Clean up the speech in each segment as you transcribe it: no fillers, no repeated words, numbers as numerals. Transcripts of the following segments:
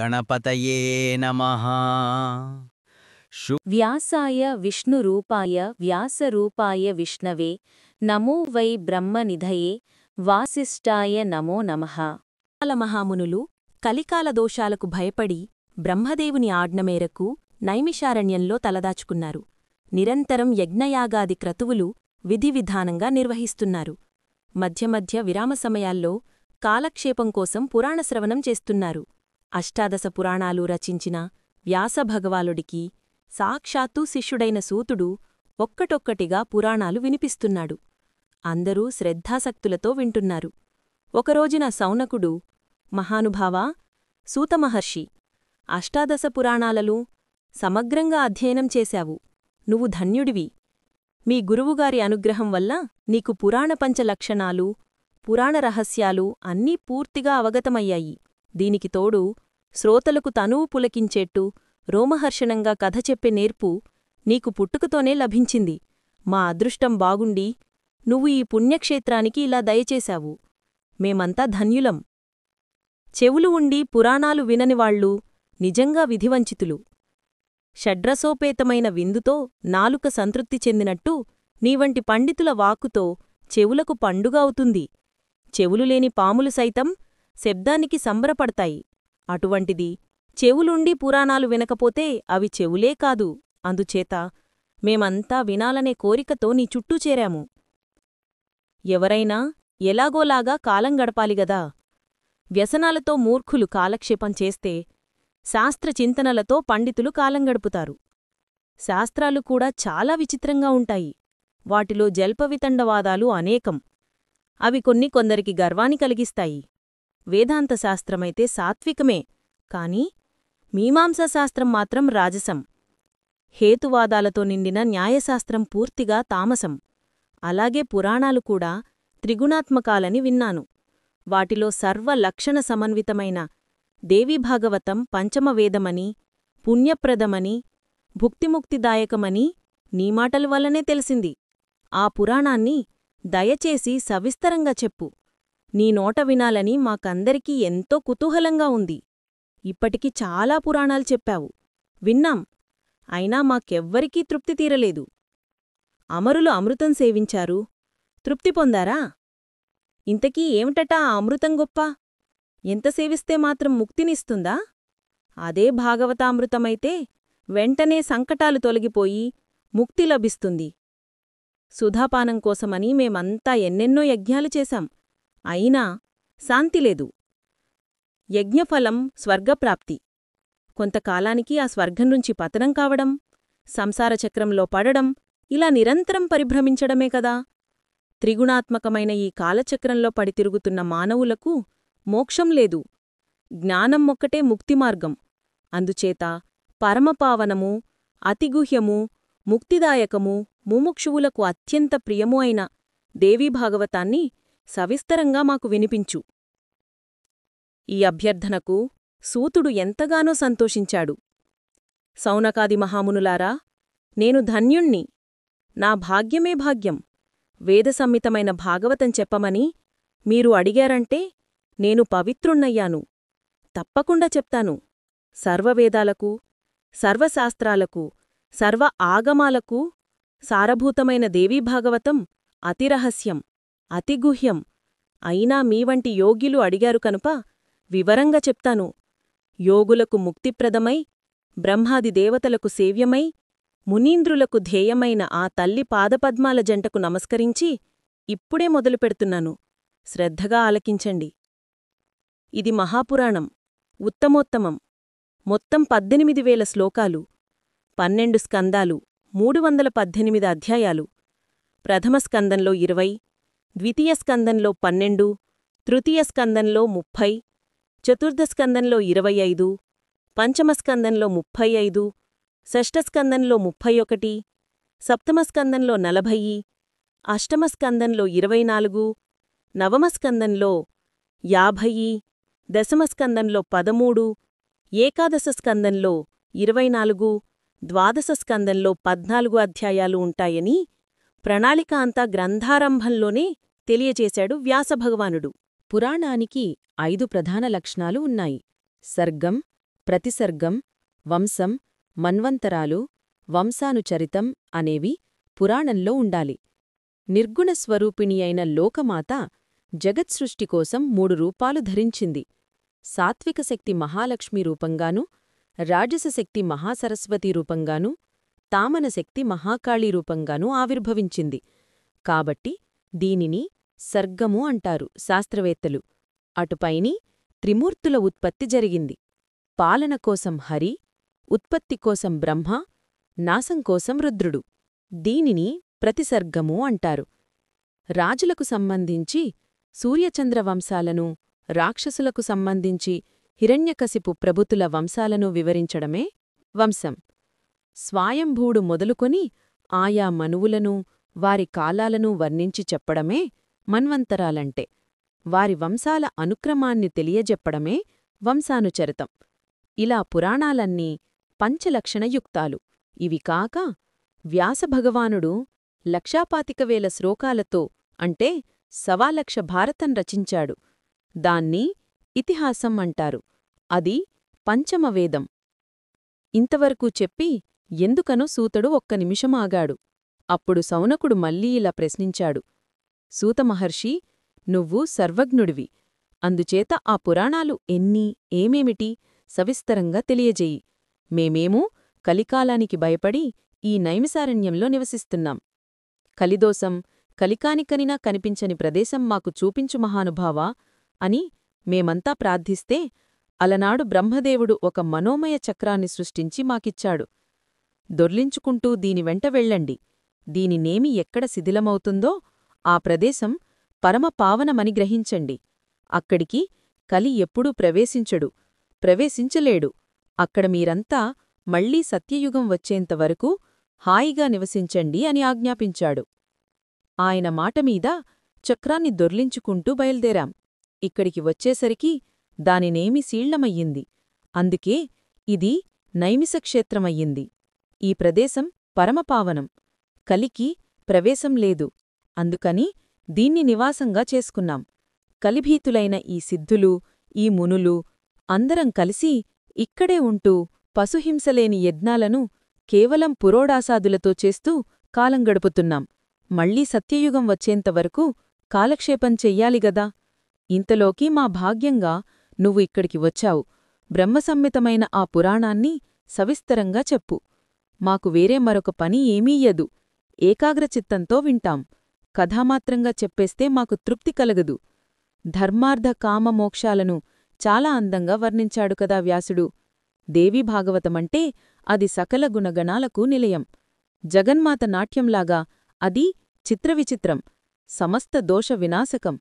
గణపతయే నమః. వ్యాసాయ విష్ణురూపాయ వ్యాసరూపాయ విష్ణవే నమో వై బ్రహ్మనిధయే వాసిష్ఠాయ నమో నమః. మహామునులు కలికాల దోషాలకు భయపడి బ్రహ్మదేవుని ఆజ్ఞమేరకు నైమిషారణ్యంలో తలదాచుకున్నారు. నిరంతరం యజ్ఞయాగాది క్రతువులు విధివిధానంగా నిర్వహిస్తున్నారు. మధ్య మధ్య విరామ సమయాల్లో కాలక్షేపం కోసం పురాణశ్రవణం చేస్తున్నారు. అష్టాదశ పురాణాలు రచించిన వ్యాసభగవానుడికి సాక్షాత్తూ శిష్యుడైన సూతుడు ఒక్కటొక్కటిగా పురాణాలు వినిపిస్తున్నాడు. అందరూ శ్రద్ధాసక్తులతో వింటున్నారు. ఒకరోజున సౌనకుడు, మహానుభావా, సూతమహర్షి, అష్టాదశ పురాణాలలో సమగ్రంగా అధ్యయనం చేశావు. నువ్వు ధన్యుడివి. మీ గురువుగారి అనుగ్రహం వల్ల నీకు పురాణ పంచలక్షణాలు, పురాణ రహస్యాలు అన్నీ పూర్తిగా అవగతమయ్యాయి. దీనికి తోడు శ్రోతలకు తనువు పులకించేట్టు రోమహర్షణంగా కథ చెప్పే నేర్పు నీకు పుట్టుకతోనే లభించింది. మా అదృష్టం బాగుండి నువ్వు ఈ పుణ్యక్షేత్రానికి ఇలా దయచేశావు. మేమంతా ధన్యులం. చెవులు ఉండి పురాణాలు విననివాళ్లు నిజంగా విధివంచితులు. షడ్రసోపేతమైన విందుతో నాలుక సంతృప్తి చెందినట్టు నీవంటి పండితుల వాక్కుతో చెవులకు పండుగ అవుతుంది. చెవులులేని పాములు సైతం శబ్దానికి సంబరపడతాయి. అటువంటిది చెవులుండి పురాణాలు వినకపోతే అవి చెవులే కాదు. అందుచేత మేమంతా వినాలనే కోరికతో నీ చుట్టూ చేరాము. ఎవరైనా ఎలాగోలాగా కాలం గడపాలిగదా. వ్యసనాలతో మూర్ఖులు కాలక్షేపం చేస్తే శాస్త్రచింతనలతో పండితులు కాలం గడుపుతారు. శాస్త్రాలు కూడా చాలా విచిత్రంగా ఉంటాయి. వాటిలో జల్పవితండవాదాలు అనేకం. అవి కొందరికి గర్వాన్ని కలిగిస్తాయి. వేదాంత శాస్త్రమైతే సాత్వికమే, కాని మీమాంసాశాస్త్రం మాత్రం రాజసం. హేతువాదాలతో నిండిన న్యాయశాస్త్రం పూర్తిగా తామసం. అలాగే పురాణాలు కూడా త్రిగుణాత్మకాలని విన్నాను. వాటిలో సర్వలక్షణ సమన్వితమైన దేవీభాగవతం పంచమవేదమని, పుణ్యప్రదమని, భుక్తిముక్తిదాయకమని నీ మాటల వల్లనే తెలిసింది. ఆ పురాణాన్ని దయచేసి సవిస్తరంగా చెప్పు. నీ నోట వినాలని మాకందరికీ ఎంతో కుతూహలంగా ఉంది. ఇప్పటికి చాలా పురాణాలు చెప్పావు, విన్నాం. అయినా మాకెవ్వరికీ తృప్తి తీరలేదు. అమరులు అమృతం సేవించారు, తృప్తి పొందారా? ఇంతకీ ఏమిటటా ఆ అమృతం గొప్ప? ఎంత సేవిస్తే మాత్రం ముక్తినిస్తుందా? అదే భాగవతామృతమైతే వెంటనే సంకటాలు తొలగిపోయి ముక్తి లభిస్తుంది. సుధాపానం కోసమని మేమంతా ఎన్నెన్నో యజ్ఞాలు చేశాం. అయినా శాంతిలేదు. యజ్ఞఫలం స్వర్గప్రాప్తి. కొంతకాలానికి ఆ స్వర్గం నుంచి పతనం కావడం, సంసారచక్రంలో పడడం, ఇలా నిరంతరం పరిభ్రమించడమే కదా. త్రిగుణాత్మకమైన ఈ కాలచక్రంలో పడి తిరుగుతున్న మానవులకు మోక్షం లేదు. జ్ఞానం ఒక్కటే ముక్తిమార్గం. అందుచేత పరమపావనము, అతిగుహ్యము, ముక్తిదాయకము, ముముక్షువులకు అత్యంత ప్రియమూ అయిన దేవీభాగవతాన్ని సవిస్తరంగా మాకు వినిపించు. ఈ అభ్యర్థనకు సూతుడు ఎంతగానో సంతోషించాడు. సౌనకాది మహామునులారా, నేను ధన్యుణ్ణి. నా భాగ్యమే భాగ్యం. వేదసమ్మితమైన భాగవతం చెప్పమని మీరు అడిగారంటే నేను పవిత్రుణ్ణయ్యాను. తప్పకుండా చెప్తాను. సర్వవేదాలకు, సర్వశాస్త్రాలకు, సర్వ ఆగమాలకు సారభూతమైన దేవీభాగవతం అతిరహస్యం, అతిగుహ్యం. అయినా మీవంటి యోగ్యులు అడిగారు కనుక వివరంగా చెప్తాను. యోగులకు ముక్తిప్రదమై, బ్రహ్మాది దేవతలకు సేవ్యమై, మునీంద్రులకు ధ్యేయమైన ఆ తల్లి పాదపద్మాల జంటకు నమస్కరించి ఇప్పుడే మొదలుపెడుతున్నాను. శ్రద్ధగా ఆలకించండి. ఇది మహాపురాణం, ఉత్తమోత్తమం. మొత్తం 18,000 శ్లోకాలు, 12 స్కందాలు, 318 అధ్యాయాలు. ప్రథమ స్కందంలో 20, ద్వితీయ స్కందంలో 12, తృతీయ స్కందంలో 30, చతుర్థ స్కందంలో 25, పంచమ స్కందంలో 35, షష్ఠస్కందంలో 31, సప్తమ స్కందంలో 40, అష్టమ స్కందంలో 24, నవమ స్కందంలో 50, దశమ స్కందంలో 13, ఏకాదశ స్కందంలో 24, ద్వాదశ స్కందంలో 14 అధ్యాయాలు ఉంటాయని ప్రణాళిక అంతా గ్రంథారంభంలోనే తెలియచేశాడు వ్యాసభగవానుడు. పురాణానికి 5 ప్రధాన లక్షణాలు ఉన్నాయి. సర్గం, ప్రతిసర్గం, వంశం, మన్వంతరాలు, వంశానుచరితం అనేవి పురాణంలో ఉండాలి. నిర్గుణస్వరూపిణి అయిన లోకమాత జగత్సృష్టి కోసం 3 రూపాలు ధరించింది. సాత్విక శక్తి మహాలక్ష్మి రూపంగానూ, రాజసశక్తి మహాసరస్వతి రూపంగానూ, తామన శక్తి మహాకాళీ రూపంగానూ ఆవిర్భవించింది. కాబట్టి దీనిని సర్గము అంటారు శాస్త్రవేత్తలు. అటుపైని త్రిమూర్తుల ఉత్పత్తి జరిగింది. పాలన కోసం హరి, ఉత్పత్తి కోసం బ్రహ్మ, నాశం కోసం రుద్రుడు. దీనిని ప్రతిసర్గము అంటారు. రాజులకు సంబంధించి సూర్యచంద్ర వంశాలను, రాక్షసులకు సంబంధించి హిరణ్యకశిపు ప్రభుతుల వంశాలను వివరించడమే వంశం. స్వాయంభూడు మొదలుకొని ఆయా మనువులను, వారి కాలాలను వర్ణించి చెప్పడమే మన్వంతరాలంటే. వారి వంశాల అనుక్రమాన్ని తెలియజెప్పడమే వంశానుచరితం. ఇలా పురాణాలన్నీ పంచలక్షణయుక్తాలు. ఇవి కాక వ్యాసభగవానుడు 1,25,000 శ్లోకాలతో అంటే 1,00,000 భారతం రచించాడు. దాన్ని ఇతిహాసం అంటారు. అది పంచమవేదం. ఇంతవరకు చెప్పి ఎందుకనో సూతడు ఒక్క నిమిషమాగాడు. అప్పుడు సౌనకుడు మళ్ళీ ఇలా ప్రశ్నించాడు. సూతమహర్షీ, నువ్వు సర్వజ్ఞుడివి. అందుచేత ఆ పురాణాలు ఎన్ని, ఏమేమిటి సవిస్తరంగా తెలియజేయి. మేమేమో కలికాలానికి భయపడి ఈ నైమిసారణ్యంలో నివసిస్తున్నాం. కలిదోసం, కలికానికనినా కనిపించని ప్రదేశం మాకు చూపించు మహానుభావా అని మేమంతా ప్రార్థిస్తే అలనాడు బ్రహ్మదేవుడు ఒక మనోమయ చక్రాన్ని సృష్టించి మాకిచ్చాడు. దొర్లించుకుంటూ దీని వెంట వెళ్ళండి. దీని నేమి ఎక్కడ శిథిలమవుతుందో ఆ ప్రదేశం పరమపావనమని గ్రహించండి. అక్కడికి కలి ఎప్పుడూ ప్రవేశించలేడు. అక్కడ మీరంతా మళ్లీ సత్యయుగం వచ్చేంతవరకు హాయిగా నివసించండి అని ఆజ్ఞాపించాడు. ఆయన మాటమీద చక్రాన్ని దొర్లించుకుంటూ బయల్దేరాం. ఇక్కడికి వచ్చేసరికి దానినేమి శీళ్లమయ్యింది. అందుకే ఇది నైమిసక్షేత్రమయ్యింది. ఈ ప్రదేశం పరమపావనం. కలికి ప్రవేశం లేదు. అందుకని దీన్ని నివాసంగా చేసుకున్నాం. కలిభీతులైన ఈ సిద్ధులు, ఈ మునులు అందరం కలిసి ఇక్కడే ఉంటూ పశుహింసలేని యజ్ఞాలను కేవలం పురోడాసాదులతో చేస్తూ కాలం గడుపుతున్నాం. మళ్లీ సత్యయుగం వచ్చేంతవరకు కాలక్షేపం చెయ్యాలిగదా. ఇంతలోకి మా భాగ్యంగా నువ్వు ఇక్కడికి వచ్చావు. బ్రహ్మసమ్మితమైన ఆ పురాణాన్ని సవిస్తరంగా చెప్పు. మాకు వేరే మరొక పని ఏమీయదు. ఏకాగ్రచిత్తంతో వింటాం. కథామాత్రంగా చెప్పేస్తే మాకు తృప్తి కలగదు. ధర్మార్థ కామ మోక్షాలను చాలా అందంగా వర్ణించాడు కదా వ్యాసుడు. దేవీ భాగవతమంటే అది సకల గుణగణాలకు నిలయం. జగన్మాత నాట్యంలాగా అది చిత్రవిచిత్రం, సమస్త దోష వినాశకం,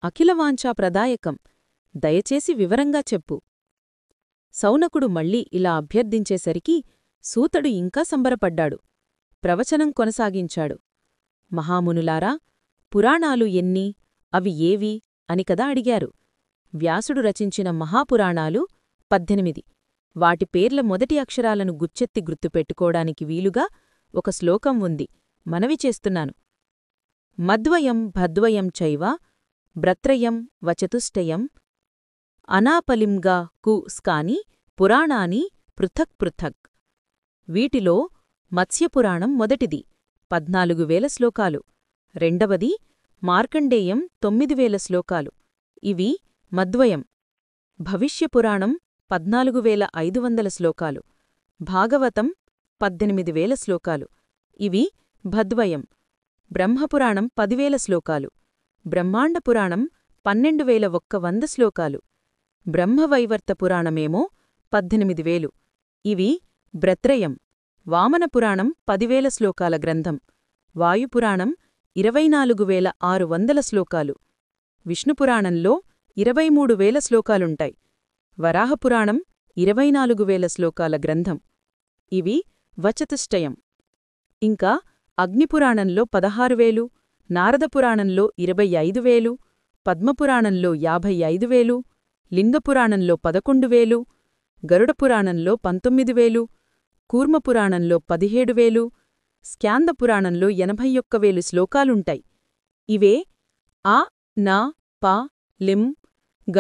అఖిలవాంఛాప్రదాయకం. దయచేసి వివరంగా చెప్పు. సౌనకుడు మళ్ళీ ఇలా అభ్యర్థించేసరికి సూతడు ఇంకా సంబరపడ్డాడు. ప్రవచనం కొనసాగించాడు. మహామునులారా, పురాణాలు ఎన్ని, అవి ఏవి అని కదా అడిగారు. వ్యాసుడు రచించిన మహాపురాణాలు 18. వాటి పేర్ల మొదటి అక్షరాలను గుచ్చెత్తి గుర్తుపెట్టుకోడానికి వీలుగా ఒక శ్లోకం ఉంది. మనవి చేస్తున్నాను. మద్వయం భద్వయం చైవ బ్రత్రయం వచతుష్టయం అనాపలింగా కు స్కాని పురాణాని పృథక్ పృథక్. వీటిలో మత్స్యపురాణం మొదటిది 14,000 శ్లోకాలు. రెండవది మార్కండేయం 9,000 శ్లోకాలు. ఇవి మద్వయం. భవిష్యపురాణం 14,500 శ్లోకాలు. భాగవతం 18,000 శ్లోకాలు. ఇవి భద్వయం. బ్రహ్మపురాణం 10,000 శ్లోకాలు. బ్రహ్మాండపురాణం 12,100 శ్లోకాలు. బ్రహ్మవైవర్త పురాణమేమో 18,000. ఇవి బ్రత్రయం. వామనపురాణం 10,000 శ్లోకాల గ్రంథం. వాయుపురాణం 24,600 శ్లోకాలు. విష్ణుపురాణంలో 23,000 శ్లోకాలుంటాయి. వరాహపురాణం 24,000 శ్లోకాల గ్రంథం. ఇవి వచతుష్టయం. ఇంకా అగ్నిపురాణంలో 16,000, నారదపురాణంలో 25,000, పద్మపురాణంలో 55,000, లింగపురాణంలో 11,000, గరుడపురాణంలో 19,000, కూర్మపురాణంలో 17,000, స్కాందపురాణంలో 81,000 శ్లోకాలుంటాయి. ఇవే ఆ, నా, ప, లిం, గ,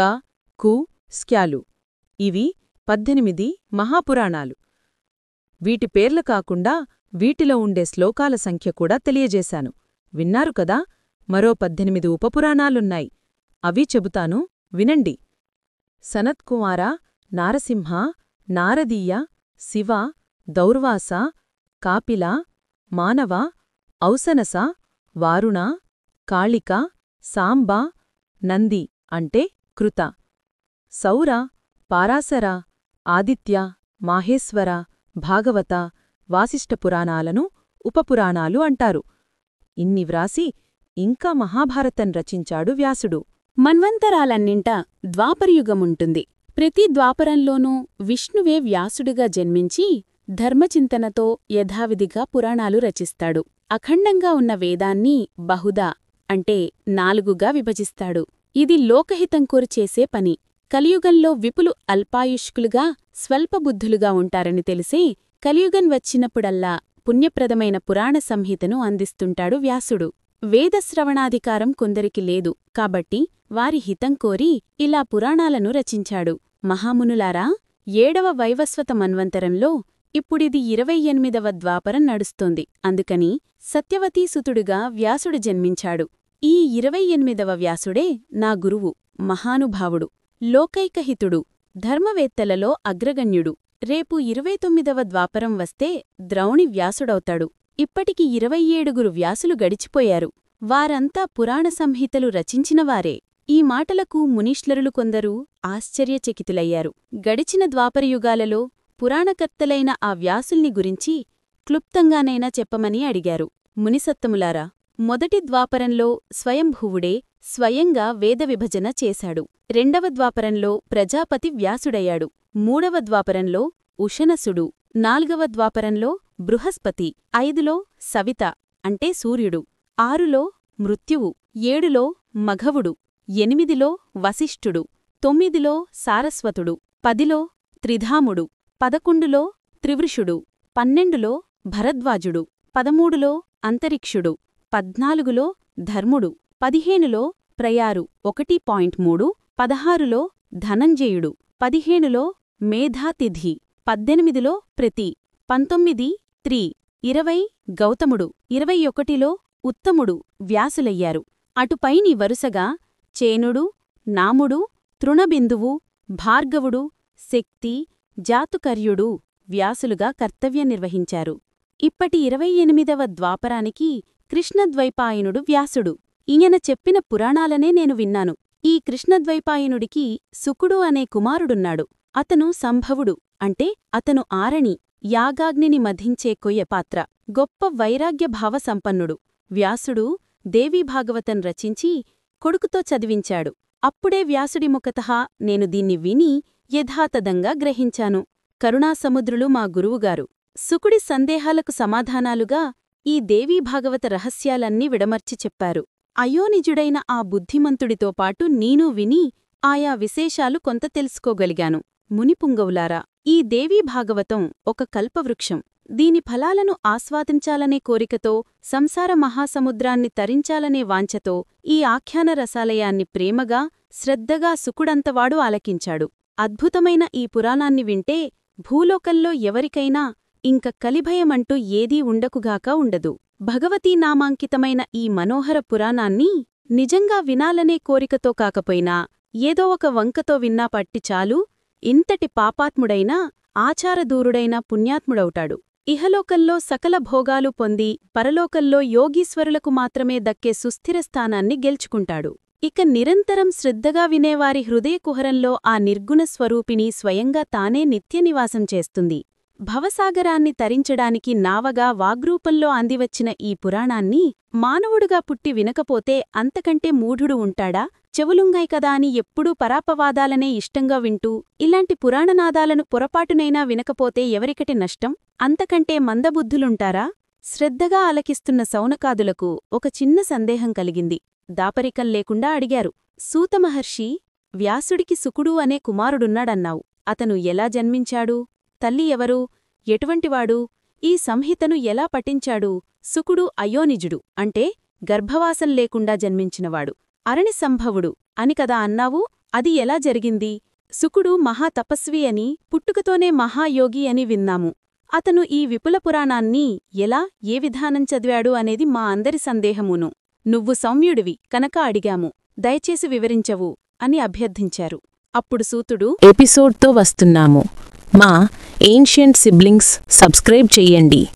కు, స్క్యాలు. ఇవి 18 మహాపురాణాలు. వీటి పేర్లు కాకుండా వీటిలో ఉండే శ్లోకాల సంఖ్య కూడా తెలియజేశాను. విన్నారు కదా? మరో 18 ఉపపురాణాలున్నాయి. అవి చెబుతాను, వినండి. సనత్కుమార, నారసింహ, నారదీయ, శివ, దౌర్వాస, కాపిల, మానవ, ఔసనస, వారుణ, కాళిక, సాంబ, నంది అంటే కృత, సౌర, పారాశర, ఆదిత్య, మాహేశ్వర, భాగవత, వాసిష్ఠ పురాణాలను ఉపపురాణాలు అంటారు. ఇన్ని వ్రాసి ఇంకా మహాభారతం రచించాడు వ్యాసుడు. మన్వంతరాలన్నింటా ద్వాపరయుగముంటుంది. ప్రతి ద్వాపరంలోనూ విష్ణువే వ్యాసుడిగా జన్మించి ధర్మచింతనతో యథావిధిగా పురాణాలు రచిస్తాడు. అఖండంగా ఉన్న వేదాన్ని బహుదా అంటే 4గా విభజిస్తాడు. ఇది లోకహితం కోరి చేసే పని. కలియుగంలో విపులు అల్పాయుష్కులుగా స్వల్పబుద్ధులుగా ఉంటారని తెలిసే కలియుగం వచ్చినప్పుడల్లా పుణ్యప్రదమైన పురాణ సంహితను అందిస్తుంటాడు వ్యాసుడు. వేదశ్రవణాధికారం కొందరికి లేదు కాబట్టి వారి హితం కోరి ఇలా పురాణాలను రచించాడు. మహామునులారా, 7వ వైవస్వత మన్వంతరంలో ఇప్పుడిది 28వ ద్వాపరం నడుస్తోంది. అందుకని సత్యవతీసుతుడుగా వ్యాసుడు జన్మించాడు. ఈ 28వ వ్యాసుడే నా గురువు, మహానుభావుడు, లోకైకహితుడు, ధర్మవేత్తలలో అగ్రగణ్యుడు. రేపు 29వ ద్వాపరం వస్తే ద్రౌణి వ్యాసుడవుతాడు. ఇప్పటికి 27 వ్యాసులు గడిచిపోయారు. వారంతా పురాణ సంహితలు రచించినవారే. ఈ మాటలకు మునీశ్వరులు కొందరు ఆశ్చర్యచకితులయ్యారు. గడిచిన ద్వాపరయుగాలలో పురాణకర్తలైన ఆ వ్యాసుల్ని గురించి క్లుప్తంగానైనా చెప్పమని అడిగారు. మునిసత్తములారా, మొదటి ద్వాపరంలో స్వయంభువుడే స్వయంగా వేద విభజన చేశాడు. 2వ ద్వాపరంలో ప్రజాపతి వ్యాసుడయ్యాడు. 3వ ద్వాపరంలో ఉషనసుడు, 4వ ద్వాపరంలో బృహస్పతి, 5లో సవిత అంటే సూర్యుడు, 6లో మృత్యువు, 7లో మఘవుడు, 8లో వశిష్ఠుడు, 9లో సారస్వతుడు, 10లో త్రిధాముడు, 11లో త్రివృషుడు, 12లో భరద్వాజుడు, 13లో అంతరిక్షుడు, 14లో ధర్ముడు, 15లో ప్రయారు 1.3, 16లో ధనంజయుడు, 15లో మేధాతిథి, 18లో ప్రతి, 19 త్రి, 20 గౌతముడు, 21లో ఉత్తముడు వ్యాసులయ్యారు. అటుపైని వరుసగా చేనుడు, నాముడు, తృణబిందువు, భార్గవుడు, శక్తి, జాతుకర్యుడు వ్యాసులుగా కర్తవ్యం నిర్వహించారు. ఇప్పటి 28వ ద్వాపరానికి కృష్ణద్వైపాయనుడు వ్యాసుడు. ఈయన చెప్పిన పురాణాలనే నేను విన్నాను. ఈ కృష్ణద్వైపాయనుడికి శుకుడు అనే కుమారుడున్నాడు. అతను సంభవుడు అంటే అతను ఆరణి, యాగాగ్నిని మధించే కొయ్యపాత్ర, గొప్ప వైరాగ్యభావ సంపన్నుడు. వ్యాసుడు దేవీభాగవతం రచించి కొడుకుతో చదివించాడు. అప్పుడే వ్యాసుడి ముఖతః నేను దీన్ని విని యథాతథంగా గ్రహించాను. కరుణాసముద్రులు మా గురువుగారు. శుకుడి సందేహాలకు సమాధానాలుగా ఈ దేవీభాగవత రహస్యాలన్నీ విడమర్చి చెప్పారు. అయోనిజుడైన ఆ బుద్ధిమంతుడితో పాటు నీనూ విని ఆయా విశేషాలు కొంత తెలుసుకోగలిగాను. మునిపుంగవులారా, ఈ దేవీభాగవతం ఒక కల్పవృక్షం. దీని ఫలాలను ఆస్వాదించాలనే కోరికతో, సంసార మహాసముద్రాన్ని తరించాలనే వాంఛతో ఈ ఆఖ్యాన రసాలయాన్ని ప్రేమగా, శ్రద్ధగా శుకుడంతవాడు ఆలకించాడు. అద్భుతమైన ఈ పురాణాన్ని వింటే భూలోకంలో ఎవరికైనా ఇంక కలిభయమంటూ ఏదీ ఉండకుగాక ఉండదు. భగవతీనామాంకితమైన ఈ మనోహర పురాణాన్ని నిజంగా వినాలనే కోరికతో కాకపోయినా ఏదో ఒక వంకతో విన్నా పట్టి చాలు ఇంతటి పాపాత్ముడైనా ఆచారదూరుడైన పుణ్యాత్ముడవుతాడు. ఇహలోకంలో సకల భోగాలు పొంది పరలోకంలో యోగీశ్వరులకు మాత్రమే దక్కే సుస్థిర స్థానాన్ని గెలుచుకుంటాడు. ఇక నిరంతరం శ్రద్ధగా వినేవారి హృదయకుహరంలో ఆ నిర్గుణ స్వరూపిణి స్వయంగా తానే నిత్యనివాసం చేస్తుంది. భవసాగరాన్ని తరించడానికి నావగా వాగ్రూపంలో అందివచ్చిన ఈ పురాణాన్ని మానవుడుగా పుట్టి వినకపోతే అంతకంటే మూఢుడు ఉంటాడా? చెవులుంగాయి కదా అని ఎప్పుడూ పరాపవాదాలనే ఇష్టంగా వింటూ ఇలాంటి పురాణనాదాలను పొరపాటునైనా వినకపోతే ఎవరికటి నష్టం? అంతకంటే మందబుద్ధులుంటారా? శ్రద్ధగా ఆలకిస్తున్న సౌనకాదులకు ఒక చిన్న సందేహం కలిగింది. దాపరికం లేకుండా అడిగారు. సూతమహర్షి, వ్యాసుడికి శుకుడు అనే కుమారుడున్నాడన్నావు. అతను ఎలా జన్మించాడు? తల్లి ఎవరు? ఎటువంటివాడు? ఈ సంహితను ఎలా పఠించాడు? శుకుడు అయోనిజుడు అంటే గర్భవాసం లేకుండా జన్మించినవాడు. అరణి సంభవుడు అని కదా అన్నావు. అది ఎలా జరిగింది? శుకుడు మహాతపస్వి అని, పుట్టుకతోనే మహాయోగి అని విన్నాము. అతను ఈ విపుల పురాణాన్ని ఎలా, ఏ విధానం చదివాడు అనేది మా అందరి సందేహమును. నువ్వు సౌమ్యుడివి కనుక అడిగాము, దయచేసి వివరించవు అని అభ్యర్థించారు. అప్పుడు సూతుడు, ఎపిసోడ్తో వస్తున్నాము. మా ఏన్షియంట్ సిబ్లింగ్స్ సబ్స్క్రైబ్ చెయ్యండి.